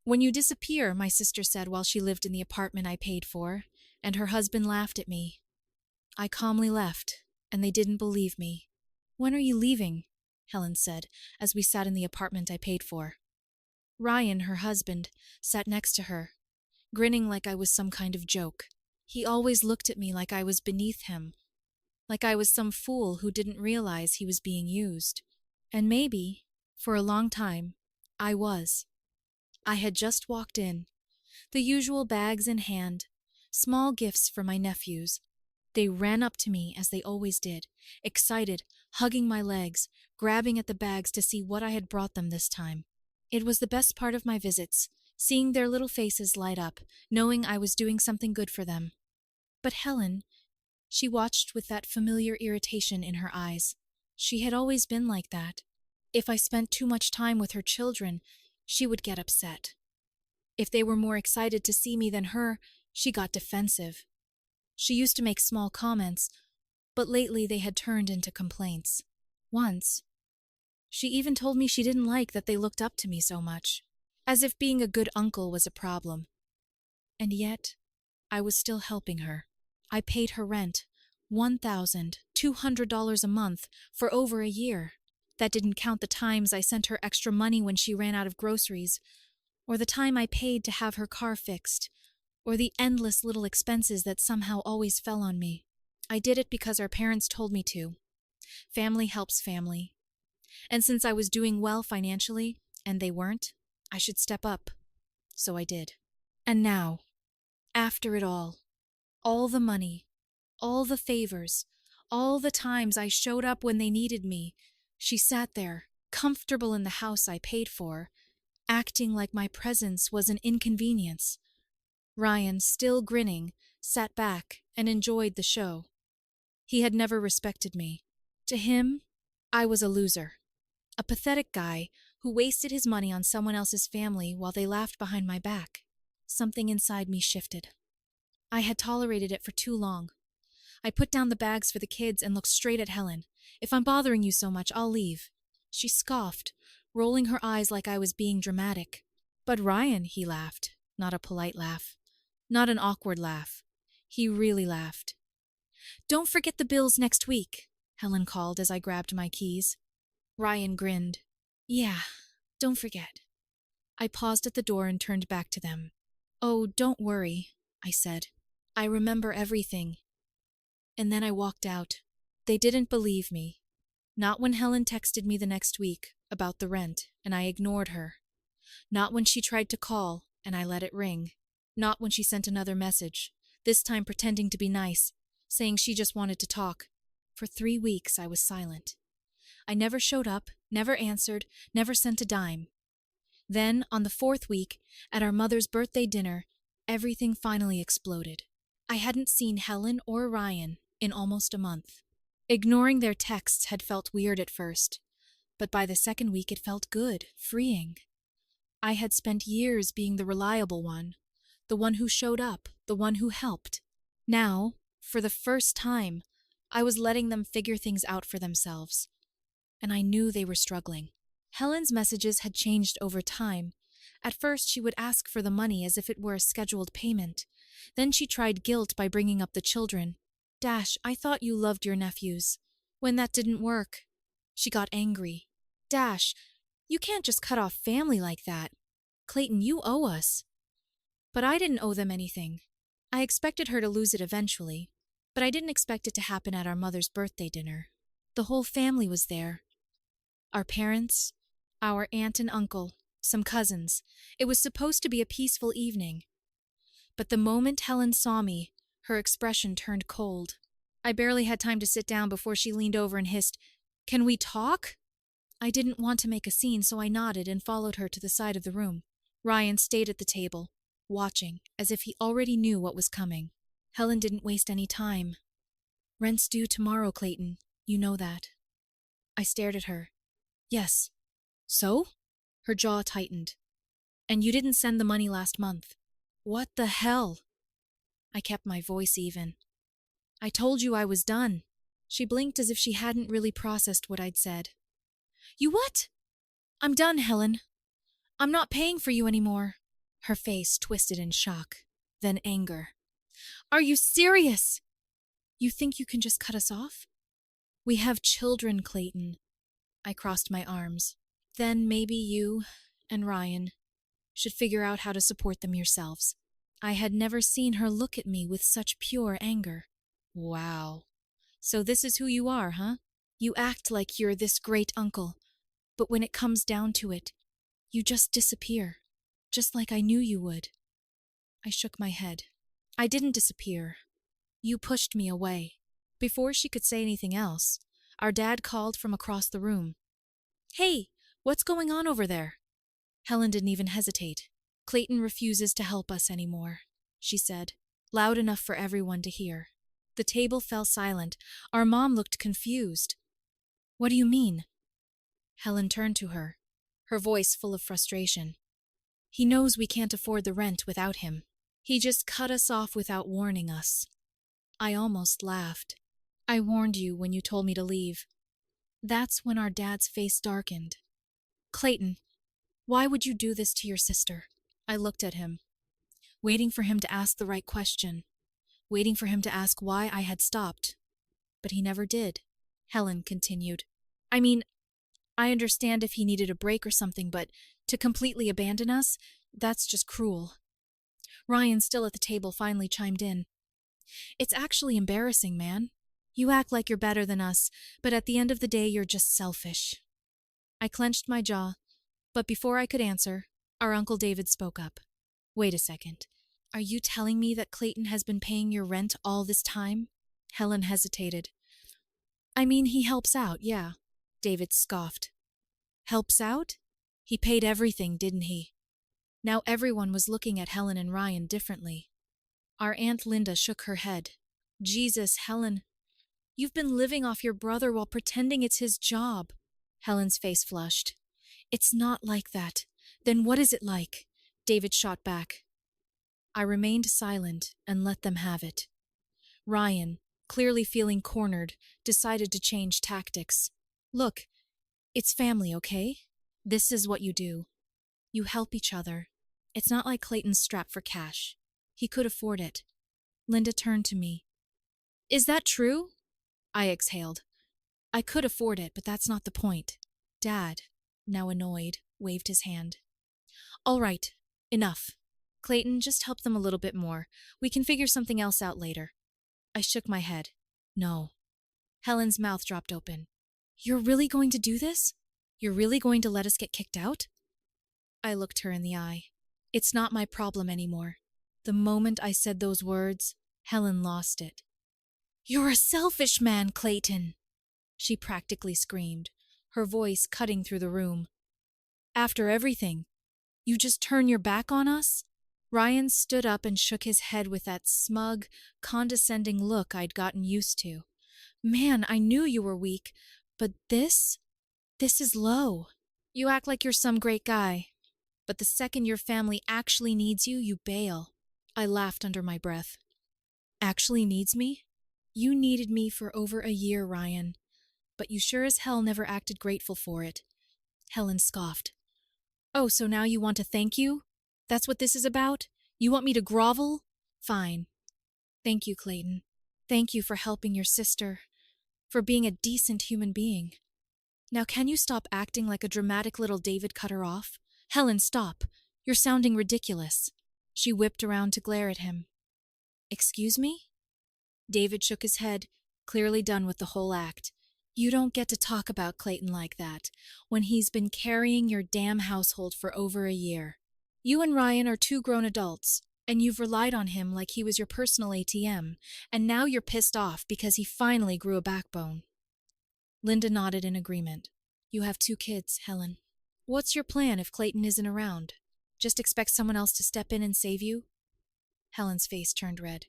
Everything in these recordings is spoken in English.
"When you disappear," my sister said while she lived in the apartment I paid for, and her husband laughed at me. I calmly left, and they didn't believe me. "When are you leaving?" Helen said, as we sat in the apartment I paid for. Ryan, her husband, sat next to her, grinning like I was some kind of joke. He always looked at me like I was beneath him, like I was some fool who didn't realize he was being used. And maybe, for a long time, I was. I had just walked in, the usual bags in hand, small gifts for my nephews. They ran up to me as they always did, excited, hugging my legs, grabbing at the bags to see what I had brought them this time. It was the best part of my visits, seeing their little faces light up, knowing I was doing something good for them. But Helen, she watched with that familiar irritation in her eyes. She had always been like that. If I spent too much time with her children, she would get upset. If they were more excited to see me than her, she got defensive. She used to make small comments, but lately they had turned into complaints. Once, she even told me she didn't like that they looked up to me so much, as if being a good uncle was a problem. And yet, I was still helping her. I paid her rent, $1,200 a month, for over a year. That didn't count the times I sent her extra money when she ran out of groceries, or the time I paid to have her car fixed, or the endless little expenses that somehow always fell on me. I did it because our parents told me to. Family helps family. And since I was doing well financially, and they weren't, I should step up. So I did. And now, after it all the money, all the favors, all the times I showed up when they needed me, she sat there, comfortable in the house I paid for, acting like my presence was an inconvenience. Ryan, still grinning, sat back and enjoyed the show. He had never respected me. To him, I was a loser. A pathetic guy who wasted his money on someone else's family while they laughed behind my back. Something inside me shifted. I had tolerated it for too long. I put down the bags for the kids and looked straight at Helen. "If I'm bothering you so much, I'll leave." She scoffed, rolling her eyes like I was being dramatic. "But Ryan," he laughed, not a polite laugh. Not an awkward laugh. He really laughed. "Don't forget the bills next week," Helen called as I grabbed my keys. Ryan grinned. "Yeah, don't forget." I paused at the door and turned back to them. "Oh, don't worry," I said. "I remember everything." And then I walked out. They didn't believe me. Not when Helen texted me the next week about the rent and I ignored her. Not when she tried to call and I let it ring. Not when she sent another message, this time pretending to be nice, saying she just wanted to talk. For 3 weeks I was silent. I never showed up, never answered, never sent a dime. Then, on the 4th week, at our mother's birthday dinner, everything finally exploded. I hadn't seen Helen or Ryan in almost a month. Ignoring their texts had felt weird at first, but by the 2nd week it felt good, freeing. I had spent years being the reliable one, the one who showed up, the one who helped. Now, for the first time, I was letting them figure things out for themselves. And I knew they were struggling. Helen's messages had changed over time. At first, she would ask for the money as if it were a scheduled payment. Then she tried guilt by bringing up the children. "Dash, I thought you loved your nephews." When that didn't work, she got angry. "Dash, you can't just cut off family like that. Clayton, you owe us." But I didn't owe them anything. I expected her to lose it eventually, but I didn't expect it to happen at our mother's birthday dinner. The whole family was there. Our parents, our aunt and uncle, some cousins. It was supposed to be a peaceful evening. But the moment Helen saw me, her expression turned cold. I barely had time to sit down before she leaned over and hissed, "Can we talk?" I didn't want to make a scene, so I nodded and followed her to the side of the room. Ryan stayed at the table, watching, as if he already knew what was coming. Helen didn't waste any time. "Rent's due tomorrow, Clayton. You know that." I stared at her. "Yes." "So?" Her jaw tightened. "And you didn't send the money last month." "What the hell?" I kept my voice even. "I told you I was done." She blinked as if she hadn't really processed what I'd said. "You what?" "I'm done, Helen. I'm not paying for you anymore." Her face twisted in shock, then anger. Are you serious? You think you can just cut us off? We have children, Clayton. I crossed my arms. Then maybe you and Ryan should figure out how to support them yourselves. I had never seen her look at me with such pure anger. Wow. So this is who you are, huh? You act like you're this great uncle, but when it comes down to it, you just disappear, just like I knew you would. I shook my head. I didn't disappear. You pushed me away. Before she could say anything else, our dad called from across the room. Hey, what's going on over there? Helen didn't even hesitate. Clayton refuses to help us anymore, she said, loud enough for everyone to hear. The table fell silent. Our mom looked confused. What do you mean? Helen turned to her, her voice full of frustration. He knows we can't afford the rent without him. He just cut us off without warning us. I almost laughed. I warned you when you told me to leave. That's when our dad's face darkened. Clayton, why would you do this to your sister? I looked at him, waiting for him to ask the right question, waiting for him to ask why I had stopped. But he never did. Helen continued. I mean, I understand if he needed a break or something, but to completely abandon us, that's just cruel. Ryan, still at the table, finally chimed in. It's actually embarrassing, man. You act like you're better than us, but at the end of the day, you're just selfish. I clenched my jaw, but before I could answer, our Uncle David spoke up. Wait a second. Are you telling me that Clayton has been paying your rent all this time? Helen hesitated. I mean, he helps out, yeah. David scoffed. Helps out? He paid everything, didn't he? Now everyone was looking at Helen and Ryan differently. Our Aunt Linda shook her head. Jesus, Helen. You've been living off your brother while pretending it's his job. Helen's face flushed. It's not like that. Then what is it like? David shot back. I remained silent and let them have it. Ryan, clearly feeling cornered, decided to change tactics. Look, it's family, okay? This is what you do. You help each other. It's not like Clayton's strapped for cash. He could afford it. Linda turned to me. Is that true? I exhaled. I could afford it, but that's not the point. Dad, now annoyed, waved his hand. All right, enough. Clayton, just help them a little bit more. We can figure something else out later. I shook my head. No. Helen's mouth dropped open. You're really going to do this? You're really going to let us get kicked out? I looked her in the eye. It's not my problem anymore. The moment I said those words, Helen lost it. You're a selfish man, Clayton, she practically screamed, her voice cutting through the room. After everything, you just turn your back on us? Ryan stood up and shook his head with that smug, condescending look I'd gotten used to. Man, I knew you were weak, but this is low. You act like you're some great guy, but the second your family actually needs you, you bail. I laughed under my breath. Actually needs me? You needed me for over a year, Ryan, but you sure as hell never acted grateful for it. Helen scoffed. Oh, so now you want to thank you? That's what this is about? You want me to grovel? Fine. Thank you, Clayton. Thank you for helping your sister, for being a decent human being. Now can you stop acting like a dramatic little David cut her off? Helen, stop. You're sounding ridiculous. She whipped around to glare at him. Excuse me? David shook his head, clearly done with the whole act. You don't get to talk about Clayton like that, when he's been carrying your damn household for over a year. You and Ryan are two grown adults, and you've relied on him like he was your personal ATM, and now you're pissed off because he finally grew a backbone. Linda nodded in agreement. You have 2 kids, Helen. What's your plan if Clayton isn't around? Just expect someone else to step in and save you? Helen's face turned red.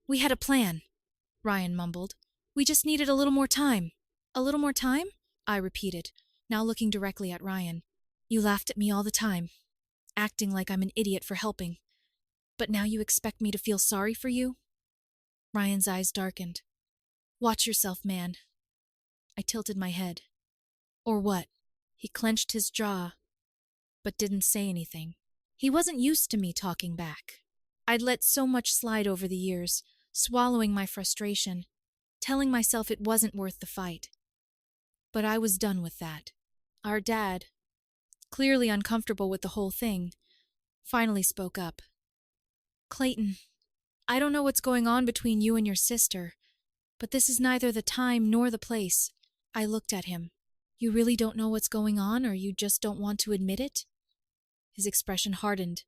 We had a plan, Ryan mumbled. We just needed a little more time. A little more time? I repeated, now looking directly at Ryan. You laughed at me all the time, acting like I'm an idiot for helping. But now you expect me to feel sorry for you? Ryan's eyes darkened. Watch yourself, man. I tilted my head. Or what? He clenched his jaw, but didn't say anything. He wasn't used to me talking back. I'd let so much slide over the years, swallowing my frustration, telling myself it wasn't worth the fight. But I was done with that. Our dad, clearly uncomfortable with the whole thing, finally spoke up. "Clayton, I don't know what's going on between you and your sister, but this is neither the time nor the place." I looked at him. "You really don't know what's going on, or you just don't want to admit it?" His expression hardened.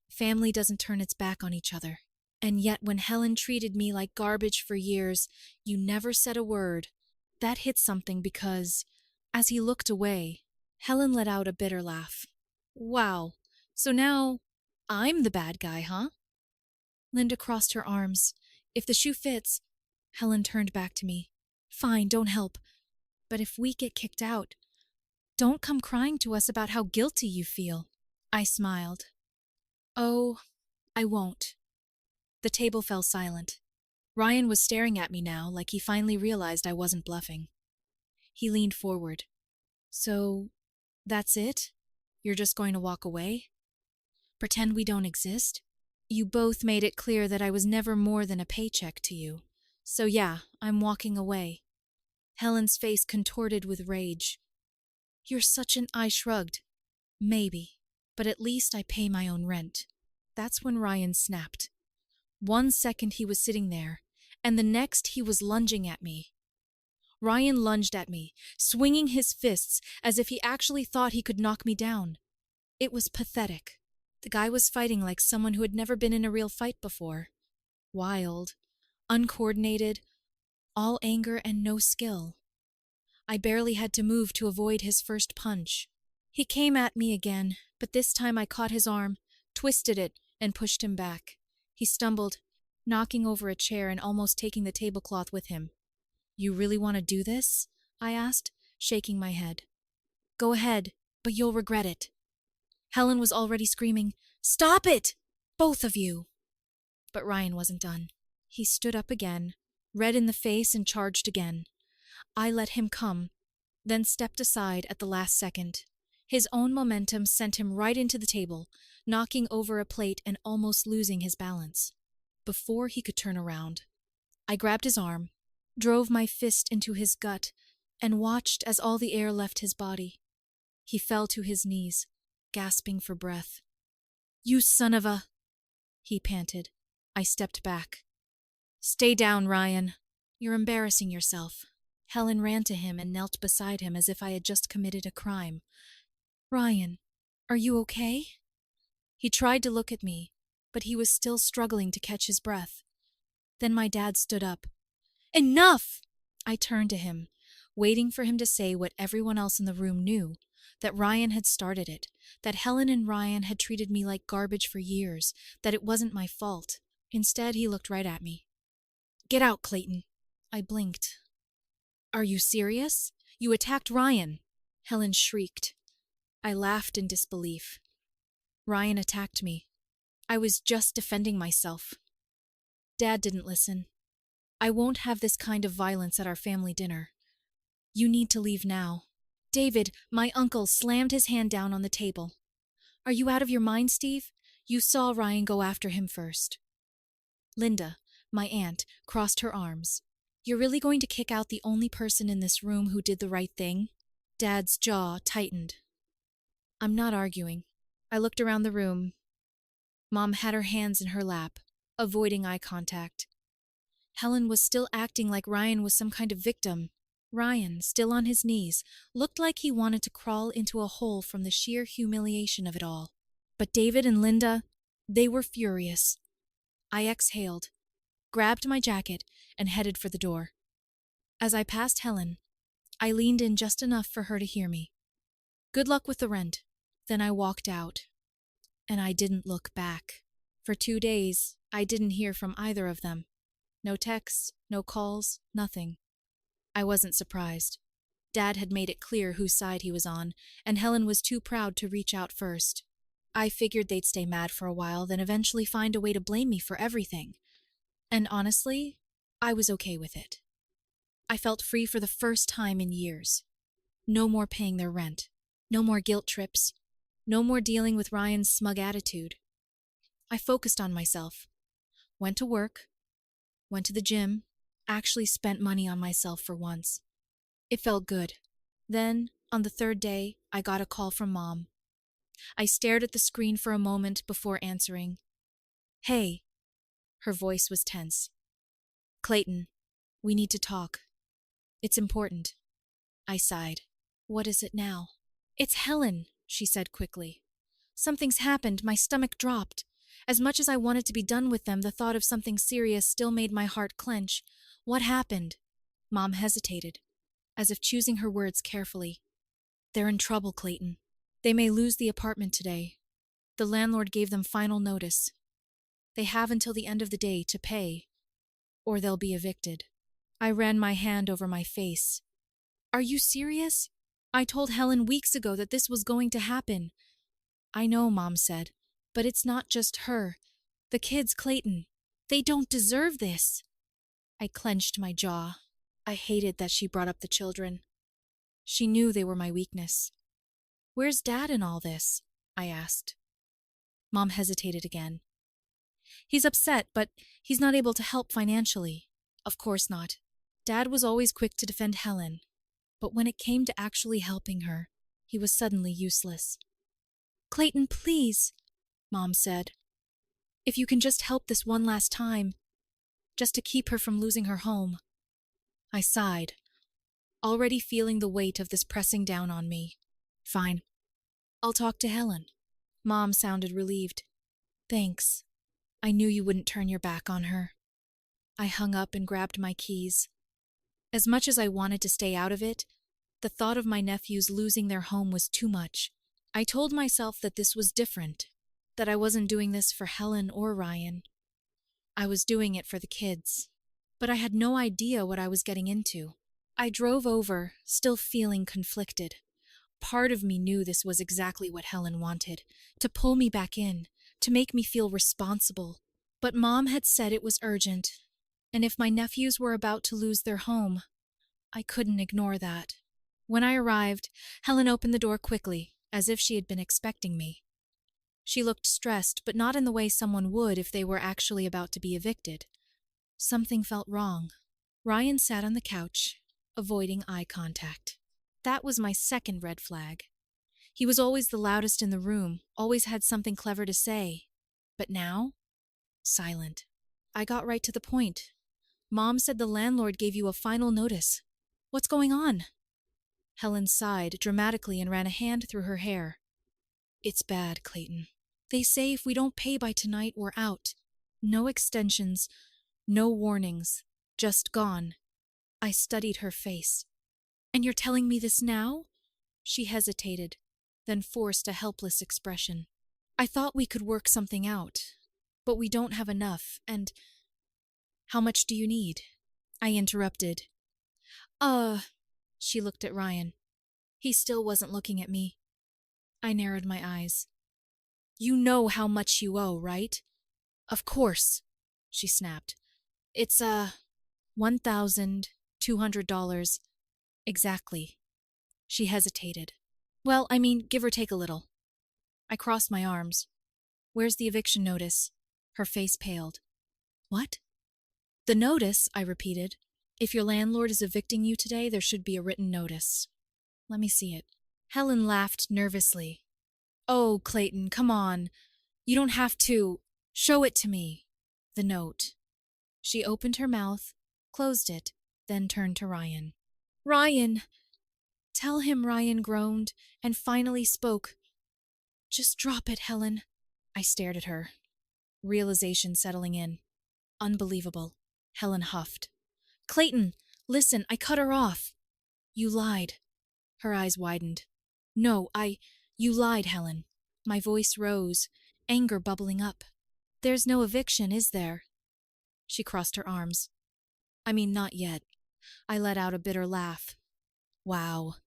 Family doesn't turn its back on each other. And yet when Helen treated me like garbage for years, you never said a word. That hit something because, as he looked away, Helen let out a bitter laugh. "Wow, so now I'm the bad guy, huh?" Linda crossed her arms. "If the shoe fits..." Helen turned back to me. "Fine, don't help. But if we get kicked out, don't come crying to us about how guilty you feel." I smiled. "Oh, I won't." The table fell silent. Ryan was staring at me now, like he finally realized I wasn't bluffing. He leaned forward. "So, that's it? You're just going to walk away? Pretend we don't exist? You both made it clear that I was never more than a paycheck to you. So yeah, I'm walking away." Helen's face contorted with rage. "You're such an..." I shrugged. "Maybe, but at least I pay my own rent." That's when Ryan snapped. 1 second he was sitting there, and the next he was lunging at me. Ryan lunged at me, swinging his fists as if he actually thought he could knock me down. It was pathetic. The guy was fighting like someone who had never been in a real fight before. Wild, uncoordinated, all anger and no skill. I barely had to move to avoid his first punch. He came at me again, but this time I caught his arm, twisted it, and pushed him back. He stumbled, knocking over a chair and almost taking the tablecloth with him. "You really want to do this?" I asked, shaking my head. "Go ahead, but you'll regret it." Helen was already screaming, "Stop it! Both of you!" But Ryan wasn't done. He stood up again, red in the face, and charged again. I let him come, then stepped aside at the last second. His own momentum sent him right into the table, knocking over a plate and almost losing his balance. Before he could turn around, I grabbed his arm, drove my fist into his gut, and watched as all the air left his body. He fell to his knees, gasping for breath. "You son of a..." he panted. I stepped back. "Stay down, Ryan. You're embarrassing yourself." Helen ran to him and knelt beside him as if I had just committed a crime. "Ryan, are you okay?" He tried to look at me, but he was still struggling to catch his breath. Then my dad stood up. "Enough!" I turned to him, waiting for him to say what everyone else in the room knew, that Ryan had started it, that Helen and Ryan had treated me like garbage for years, that it wasn't my fault. Instead, he looked right at me. "Get out, Clayton." I blinked. "Are you serious? You attacked Ryan!" Helen shrieked. I laughed in disbelief. "Ryan attacked me. I was just defending myself." Dad didn't listen. "I won't have this kind of violence at our family dinner. You need to leave now." "David," my uncle slammed his hand down on the table. "Are you out of your mind, Steve? You saw Ryan go after him first." Linda, my aunt, crossed her arms. "You're really going to kick out the only person in this room who did the right thing?" Dad's jaw tightened. "I'm not arguing." I looked around the room. Mom had her hands in her lap, avoiding eye contact. Helen was still acting like Ryan was some kind of victim. Ryan, still on his knees, looked like he wanted to crawl into a hole from the sheer humiliation of it all. But David and Linda, they were furious. I exhaled, grabbed my jacket, and headed for the door. As I passed Helen, I leaned in just enough for her to hear me. "Good luck with the rent." Then I walked out. And I didn't look back. For 2 days, I didn't hear from either of them. No texts, no calls, nothing. I wasn't surprised. Dad had made it clear whose side he was on, and Helen was too proud to reach out first. I figured they'd stay mad for a while, then eventually find a way to blame me for everything. And honestly, I was okay with it. I felt free for the first time in years. No more paying their rent. No more guilt trips. No more dealing with Ryan's smug attitude. I focused on myself, went to work, went to the gym, actually spent money on myself for once. It felt good. Then, on the third day, I got a call from Mom. I stared at the screen for a moment before answering. "Hey." Her voice was tense. "Clayton, we need to talk. It's important." I sighed. "What is it now?" "It's Helen," she said quickly. "Something's happened. My stomach dropped. As much as I wanted to be done with them, the thought of something serious still made my heart clench. What happened?" Mom hesitated, as if choosing her words carefully. "They're in trouble, Clayton. They may lose the apartment today. The landlord gave them final notice. They have until the end of the day to pay, or they'll be evicted." I ran my hand over my face. "Are you serious? I told Helen weeks ago that this was going to happen." "I know," Mom said, "but it's not just her. The kids, Clayton. They don't deserve this." I clenched my jaw. I hated that she brought up the children. She knew they were my weakness. "Where's Dad in all this?" I asked. Mom hesitated again. "He's upset, but he's not able to help financially." "Of course not." Dad was always quick to defend Helen, but when it came to actually helping her, he was suddenly useless. "Clayton, please," Mom said. "If you can just help this one last time, just to keep her from losing her home." I sighed, already feeling the weight of this pressing down on me. "Fine. I'll talk to Helen." Mom sounded relieved. "Thanks. I knew you wouldn't turn your back on her." I hung up and grabbed my keys. As much as I wanted to stay out of it, the thought of my nephews losing their home was too much. I told myself that this was different, that I wasn't doing this for Helen or Ryan. I was doing it for the kids. But I had no idea what I was getting into. I drove over, still feeling conflicted. Part of me knew this was exactly what Helen wanted, to pull me back in, to make me feel responsible. But Mom had said it was urgent, and if my nephews were about to lose their home, I couldn't ignore that. When I arrived, Helen opened the door quickly, as if she had been expecting me. She looked stressed, but not in the way someone would if they were actually about to be evicted. Something felt wrong. Ryan sat on the couch, avoiding eye contact. That was my second red flag. He was always the loudest in the room, always had something clever to say. But now? Silent. I got right to the point. "Mom said the landlord gave you a final notice. What's going on?" Helen sighed dramatically and ran a hand through her hair. "It's bad, Clayton. They say if we don't pay by tonight, we're out. No extensions, no warnings, just gone." I studied her face. "And you're telling me this now?" She hesitated, then forced a helpless expression. "I thought we could work something out, but we don't have enough, and—" "How much do you need?" I interrupted. She looked at Ryan. He still wasn't looking at me. I narrowed my eyes. "You know how much you owe, right?" "Of course," she snapped. "It's, $1,200. Exactly." She hesitated. "Well, I mean, give or take a little." I crossed my arms. "Where's the eviction notice?" Her face paled. "What?" "The notice," I repeated. "If your landlord is evicting you today, there should be a written notice." "Let me see it." Helen laughed nervously. "Oh, Clayton, come on. You don't have to. Show it to me." The note. She opened her mouth, closed it, then turned to Ryan. "Ryan!" "Tell him," Ryan groaned, and finally spoke. "Just drop it, Helen." I stared at her, realization settling in. Unbelievable. Helen huffed. "Clayton, listen, I cut her off." "You lied." Her eyes widened. "No, you lied, Helen." My voice rose, anger bubbling up. "There's no eviction, is there?" She crossed her arms. "I mean, not yet." I let out a bitter laugh. "Wow.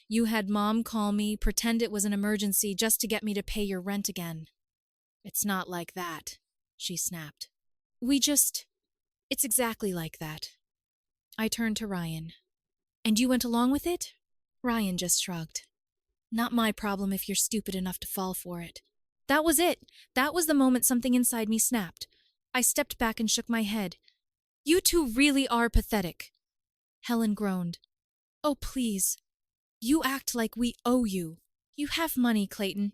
You had Mom call me, pretend it was an emergency just to get me to pay your rent again." "It's not like that," she snapped. It's exactly like that." I turned to Ryan. "And you went along with it?" Ryan just shrugged. Not my problem if you're stupid enough to fall for it. That was it. That was the moment something inside me snapped. I stepped back and shook my head. You two really are pathetic. Helen groaned. Oh, please. You act like we owe you. You have money, Clayton.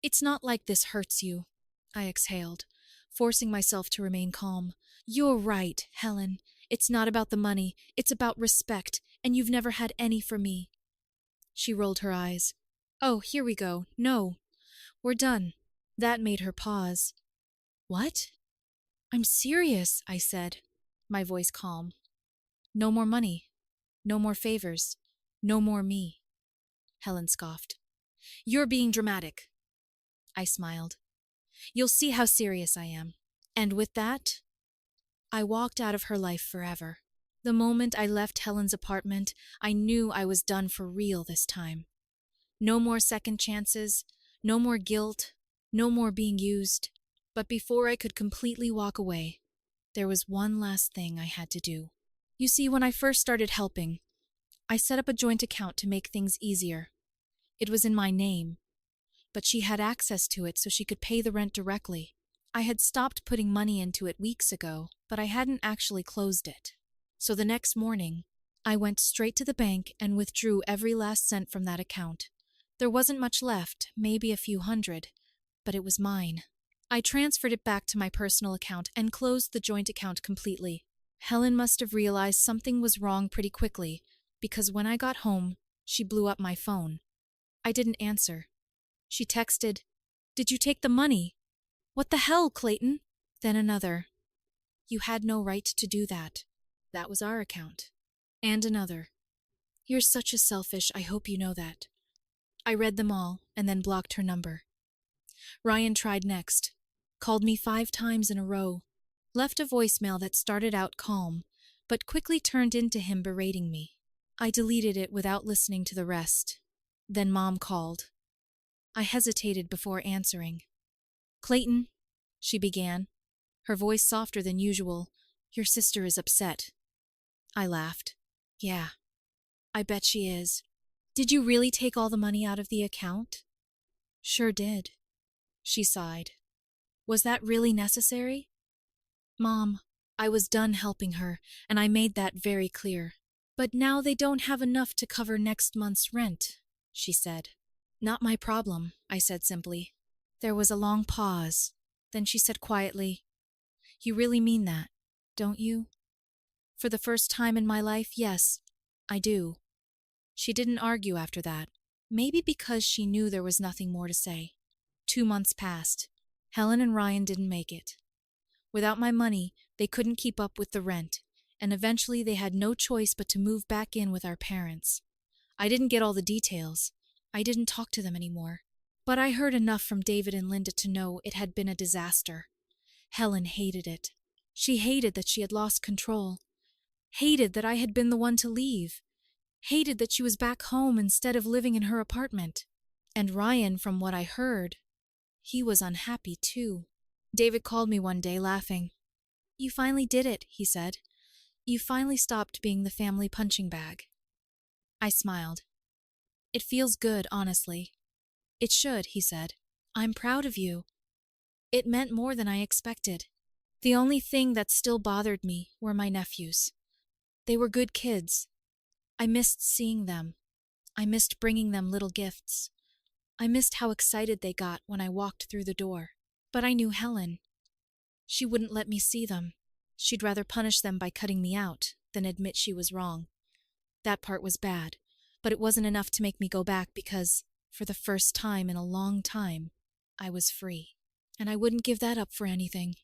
It's not like this hurts you. I exhaled, forcing myself to remain calm. You're right, Helen. It's not about the money. It's about respect, and you've never had any for me. She rolled her eyes. Oh, here we go. No. We're done. That made her pause. What? I'm serious, I said, my voice calm. No more money. No more favors. No more me. Helen scoffed. You're being dramatic. I smiled. You'll see how serious I am. And with that, I walked out of her life forever. The moment I left Helen's apartment, I knew I was done for real this time. No more second chances, no more guilt, no more being used. But before I could completely walk away, there was one last thing I had to do. You see, when I first started helping, I set up a joint account to make things easier. It was in my name, but she had access to it so she could pay the rent directly. I had stopped putting money into it weeks ago, but I hadn't actually closed it. So the next morning, I went straight to the bank and withdrew every last cent from that account. There wasn't much left, maybe a few hundred, but it was mine. I transferred it back to my personal account and closed the joint account completely. Helen must have realized something was wrong pretty quickly, because when I got home, she blew up my phone. I didn't answer. She texted, "Did you take the money?" "What the hell, Clayton?" Then another, "You had no right to do that. That was our account." And another, "You're such a selfish, I hope you know that." I read them all and then blocked her number. Ryan tried next, called me 5 times in a row, left a voicemail that started out calm, but quickly turned into him berating me. I deleted it without listening to the rest. Then Mom called. I hesitated before answering. "Clayton," she began, her voice softer than usual, "your sister is upset." I laughed. "Yeah, I bet she is. Did you really take all the money out of the account?" "Sure did." She sighed. "Was that really necessary?" "Mom, I was done helping her, and I made that very clear. But now they don't have enough to cover next month's rent," she said. "Not my problem," I said simply. There was a long pause. Then she said quietly, "You really mean that, don't you?" "For the first time in my life, yes, I do." She didn't argue after that, maybe because she knew there was nothing more to say. 2 months passed. Helen and Ryan didn't make it. Without my money, they couldn't keep up with the rent, and eventually they had no choice but to move back in with our parents. I didn't get all the details. I didn't talk to them anymore. But I heard enough from David and Linda to know it had been a disaster. Helen hated it. She hated that she had lost control. Hated that I had been the one to leave. Hated that she was back home instead of living in her apartment. And Ryan, from what I heard, he was unhappy too. David called me one day, laughing. "You finally did it," he said. "You finally stopped being the family punching bag." I smiled. "It feels good, honestly." "It should," he said. "I'm proud of you." It meant more than I expected. The only thing that still bothered me were my nephews. They were good kids. I missed seeing them. I missed bringing them little gifts. I missed how excited they got when I walked through the door. But I knew Helen. She wouldn't let me see them. She'd rather punish them by cutting me out than admit she was wrong. That part was bad, but it wasn't enough to make me go back because, for the first time in a long time, I was free. And I wouldn't give that up for anything.